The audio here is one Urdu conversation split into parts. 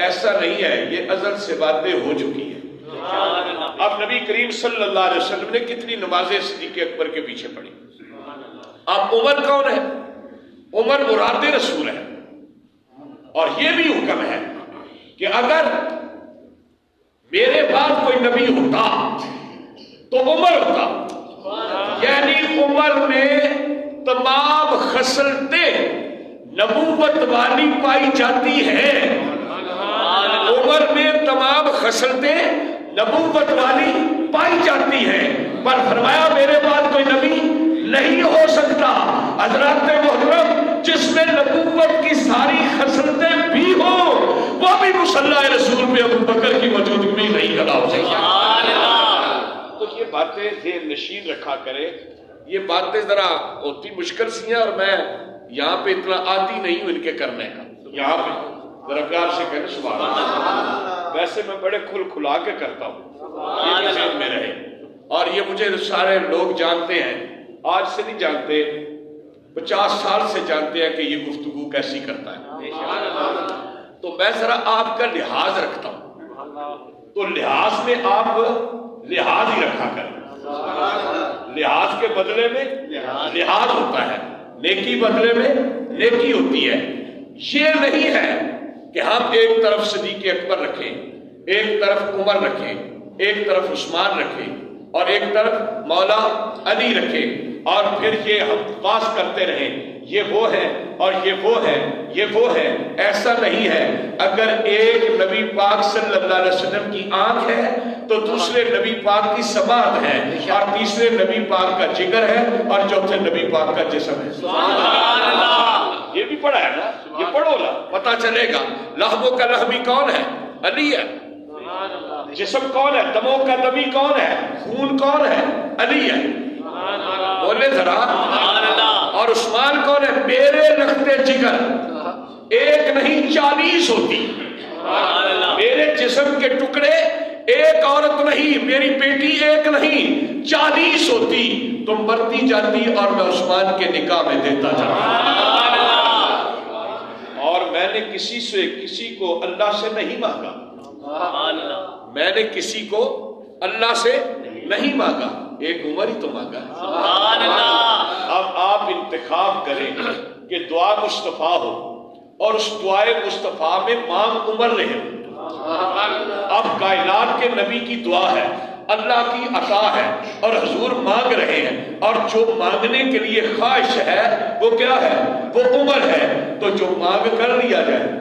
ایسا نہیں ہے، یہ ازل سے باتیں ہو چکی ہیں۔ اب نبی کریم صلی اللہ علیہ وسلم نے کتنی نمازیں صدیق اکبر کے پیچھے پڑھی۔ اب عمر کون ہے؟ عمر مراد رسول ہے، اور یہ بھی حکم ہے کہ اگر میرے بعد کوئی نبی ہوتا تو عمر ہوتا، یعنی عمر میں تمام خصلتیں نبوت والی پائی جاتی ہیں، عمر میں تمام خصلتیں نبوت والی پائی جاتی ہیں، پر فرمایا میرے بعد کوئی نبی نہیں ہو سکتا۔ حضرات محترم، جس میں نبوت کی ساری خصلتیں بھی ہوں وہ بھی مصلی رسول پہ ابو بکر کی موجودگی میں نہیں کھڑا ہو سکتا۔ تو یہ باتیں ذہن نشین رکھا کرے، یہ باتیں ذرا ہوتی مشکل سی ہیں، اور میں یہاں پہ اتنا عادی نہیں ہوں ان کے کرنے کا، یہاں پہ ذرا پیار سے کہنے سبحان اللہ۔ ویسے میں بڑے کھل کھلا کے کرتا ہوں، یہ بھی ذہن میں رہے، اور یہ مجھے سارے لوگ جانتے ہیں، آج سے نہیں جانتے، 50 سال سے جانتے ہیں کہ یہ گفتگو کیسی کرتا ہے۔ تو میں ذرا آپ کا لحاظ رکھتا ہوں، تو لحاظ میں آپ لحاظ ہی رکھا کریں، لحاظ کے بدلے میں لحاظ ہوتا ہے، نیکی بدلے میں نیکی ہوتی ہے۔ یہ نہیں ہے کہ ہم ایک طرف صدیق اکبر رکھیں، ایک طرف عمر رکھیں، ایک طرف عثمان رکھیں، اور ایک طرف مولا علی رکھیں، اور پھر یہ ہم پاس کرتے رہیں، یہ وہ ہے اور یہ وہ ہے، یہ وہ ہے۔ ایسا نہیں ہے۔ اگر ایک نبی پاک صلی اللہ علیہ وسلم کی آنکھ ہے تو دوسرے نبی پاک کی سماعت ہے، اور تیسرے نبی پاک کا جگر ہے، اور چوتھے نبی پاک کا جسم ہے۔ سبحان اللہ، یہ بھی پڑھا ہے نا، یہ پڑھو نا، پتہ چلے گا۔ لہبوں کا لہبی کون ہے؟ علی ہے۔ جسم کون ہے؟ دموں کا دمی کون ہے؟ خون کون ہے؟ علی ہے۔ بولے ذرا۔ اور عثمان کون ہے؟ میرے رکھتے جگر ایک نہیں 40 ہوتی، میرے جسم کے ٹکڑے ایک عورت نہیں، میری بیٹی ایک نہیں 40 ہوتی، تم مرتی جاتی اور میں عثمان کے نکاح میں دیتا جاتا۔ اور میں نے کسی کو اللہ سے نہیں مانگا، میں نے کسی کو اللہ سے نہیں مانگا، ایک عمر ہی تو مانگا ہے۔ اب آپ انتخاب کریں کہ دعا مصطفیٰ ہو، اور اس دعائے مصطفیٰ میں مانگ عمر رہے۔ اب کائنات کے نبی کی دعا ہے، اللہ کی عطا ہے، اور حضور مانگ رہے ہیں، اور جو مانگنے کے لیے خواہش ہے وہ کیا ہے؟ وہ عمر ہے، تو جو مانگ کر لیا جائے۔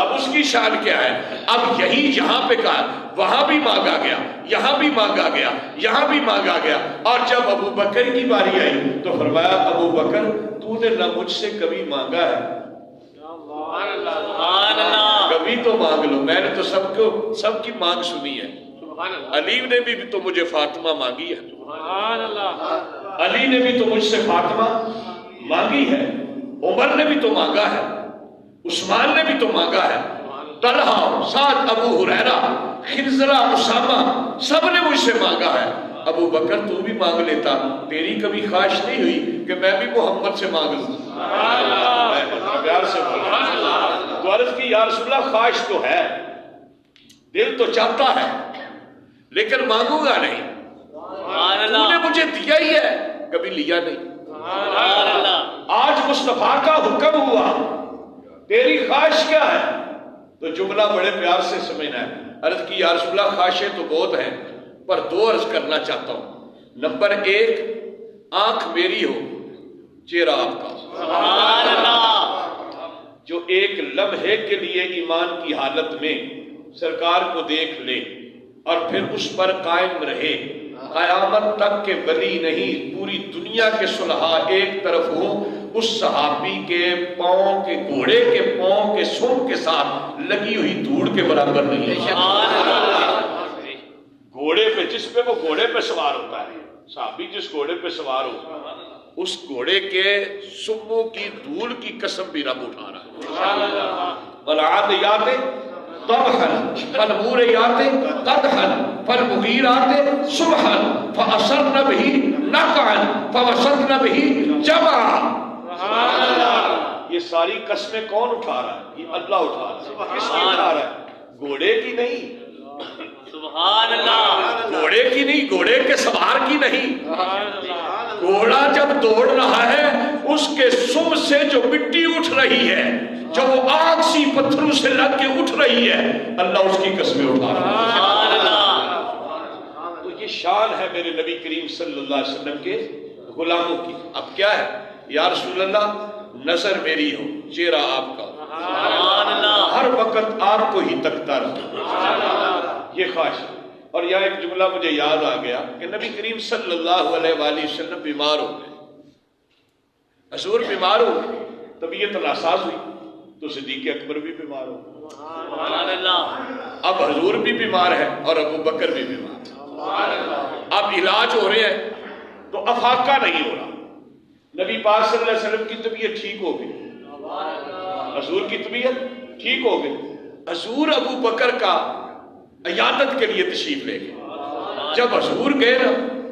اب اس کی شان کیا ہے؟ اب یہی یہاں پہ کہا، وہاں بھی مانگا گیا، یہاں بھی مانگا گیا، یہاں بھی مانگا گیا، اور جب ابو بکر کی باری آئی تو فرمایا ابو بکر تو نے نہ مجھ سے کبھی مانگا ہے، کبھی تو مانگ لو، میں نے تو سب کی مانگ سنی ہے۔ علی نے بھی تو مجھے فاطمہ مانگی ہے، علی نے بھی تو مجھ سے فاطمہ مانگی ہے، عمر نے بھی تو مانگا ہے، عثمان نے بھی تو مانگا ہے، طلحہ، سعد، ابو ہریرہ، خنزلہ، اسامہ، سب نے مجھ سے مانگا ہے۔ ابو بکر تو بھی مانگ لیتا، تیری کبھی خواہش نہیں ہوئی کہ میں بھی محمد سے مانگ لوں؟ پیار سے تو عرض کی یا رسول اللہ خواہش تو ہے، دل تو چاہتا ہے، لیکن مانگوں گا نہیں، تو نے مجھے دیا ہی ہے، کبھی لیا نہیں۔ آج مصطفیٰ کا حکم ہوا، تیری خواہش کیا ہے؟ تو جملہ بڑے پیار سے سمجھنا ہے۔ عرض کی یا رسول اللہ خواہشیں تو بہت ہیں، پر 2 عرض کرنا چاہتا ہوں۔ نمبر 1، آنکھ میری ہو، چہرہ آپ کا، جو ایک لمحے کے لیے ایمان کی حالت میں سرکار کو دیکھ لے اور پھر اس پر قائم رہے، قیامت تک کے ولی نہیں، پوری دنیا کے صلحاء ایک طرف ہوں، اس صحابی کے پاؤں کے، گھوڑے کے پاؤں کے سم کے ساتھ لگی ہوئی دھوڑ کے برابر نہیں ہے۔ گھوڑے پہ، جس پہ وہ گھوڑے پہ سوار ہوتا ہے، صحابی جس گھوڑے پہ سوار ہو، اس گھوڑے کے سموں کی دھول کی قسم بھی رب اٹھا رہا ہے۔ والعادیات ضبحا فالموریات قدحا فالمغیرات صبحا فأثرن به نقعا فوسطن به جمعا۔ یہ ساری قسمیں کون اٹھا رہا ہے؟ یہ اللہ اٹھا رہا ہے۔ کس کی نہیں, سبحان اللہ, گھوڑے کی نہیں, گھوڑے کے سوار کی نہیں. گھوڑا جب دوڑ رہا ہے اس کے سم سے جو مٹی اٹھ رہی ہے, جو وہ آگ سی پتھروں سے لگ کے اٹھ رہی ہے, اللہ اس کی قسمیں اٹھا رہا ہے. تو یہ شان ہے میرے نبی کریم صلی اللہ علیہ وسلم کے غلاموں کی. اب کیا ہے, یا رسول اللہ نظر میری ہو, چہرہ آپ کا ہو, ہر وقت آپ کو ہی تکتا رہا, یہ خواہش ہے. اور یہاں ایک جملہ مجھے یاد آ گیا کہ نبی کریم صلی اللہ علیہ وآلہ وسلم بیمار ہو گئے. حضور بیمار ہو گئے, طبیعت ناساز ہوئی, تو صدیق اکبر بھی بیمار ہو. اب حضور بھی بیمار ہے اور ابو بکر بھی بیمار. اب علاج ہو رہے ہیں تو افاقہ نہیں ہو رہا. نبی پاک صلی اللہ علیہ وسلم کی طبیعت ٹھیک ہو گئی, حضور کی طبیعت ٹھیک ہو گئی. حضور ابو بکر کا عیادت کے لیے تشریف لے گئے. جب حضور گئے نا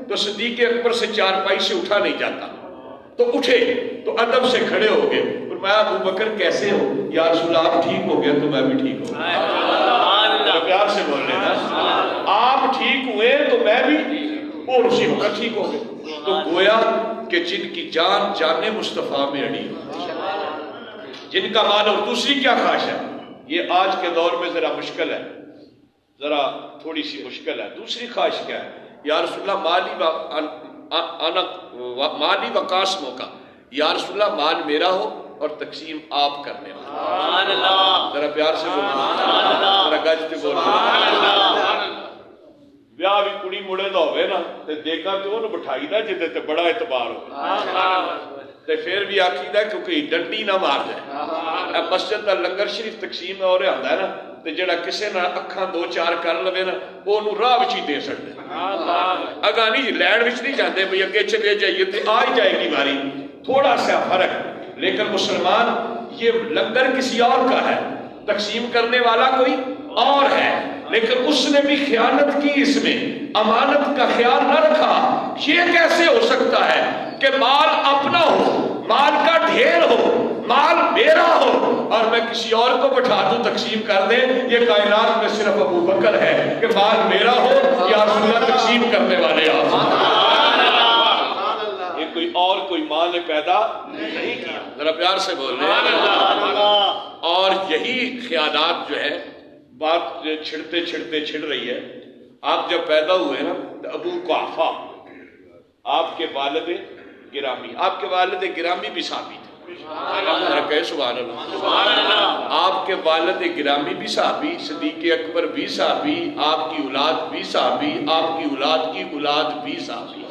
تو صدیق اکبر سے چارپائی سے اٹھا نہیں جاتا, تو اٹھے تو ادب سے کھڑے ہو گئے. فرمایا ابو بکر کیسے ہو؟ یا رسول اللہ آپ ٹھیک ہو گئے تو میں بھی ٹھیک ہوں. پیار سے بول رہے نا, آپ ٹھیک ہوئے تو میں بھی, اور اسی وقت ٹھیک ہو گئے. تو گویا کہ جن کی جان جان مصطفیٰ میں اڑی, جن کا مال. اور دوسری کیا خواہش ہے, یہ آج کے دور میں ذرا مشکل ہے, ذرا تھوڑی سی مشکل ہے. دوسری خواہش کیا ہے, یا رسول اللہ مالی و قاسموں کا, یا رسول اللہ مال میرا ہو اور تقسیم آپ کرنے والا. ذرا پیار سے بولو, ذرا گج سے بولو. بیاہ بھی کڑی مڑے دا ہوئے نا تے دیکھا تو انہوں بٹھائی دا جدے تے بڑا اعتبار ہو, تے پھر بھی آخی دا کیونکہ ڈنڈی نہ مار جائے. مسجد دا لنگر شریف تقسیم میں اور آندا ہے نا, تے جڑا کسے نہ اکھاں دو چار کر لوے نا وہ انہوں راہ وچ ہی دے سکتے. اگاں نہیں لینڈ وچ نہیں جاندے بھئی اگے چلے جائیے تے آ ہی جائے گی باری. تھوڑا سا فرق, لیکن مسلمان یہ لنگر کسی اور کا ہے, تقسیم کرنے والا کوئی اور ہے, لیکن اس نے بھی خیانت کی, اس میں امانت کا خیال نہ رکھا. یہ کیسے ہو سکتا ہے کہ مال اپنا ہو, مال کا ڈھیر ہو, مال میرا ہو, اور میں کسی اور کو بٹھا دوں تقسیم کر دیں. یہ کائنات میں صرف ابو بکر ہے کہ مال میرا ہو, یا رسول اللہ تقسیم کرنے والے آپ. یہ کوئی اور کوئی مال نے پیدا نہیں کیا. ذرا پیار سے بول رہے. اور یہی خیالات جو ہے, بات چھڑتے چھڑتے چھڑ رہی ہے. آپ جب پیدا ہوئے نا تو ابو قحافہ آپ کے والد گرامی, آپ کے والد گرامی بھی صحابی تھے. سبحان اللہ. آپ کے والد گرامی بھی صحابی, صدیق اکبر بھی صحابی, آپ کی اولاد بھی صحابی, آپ کی اولاد کی اولاد بھی صحابی.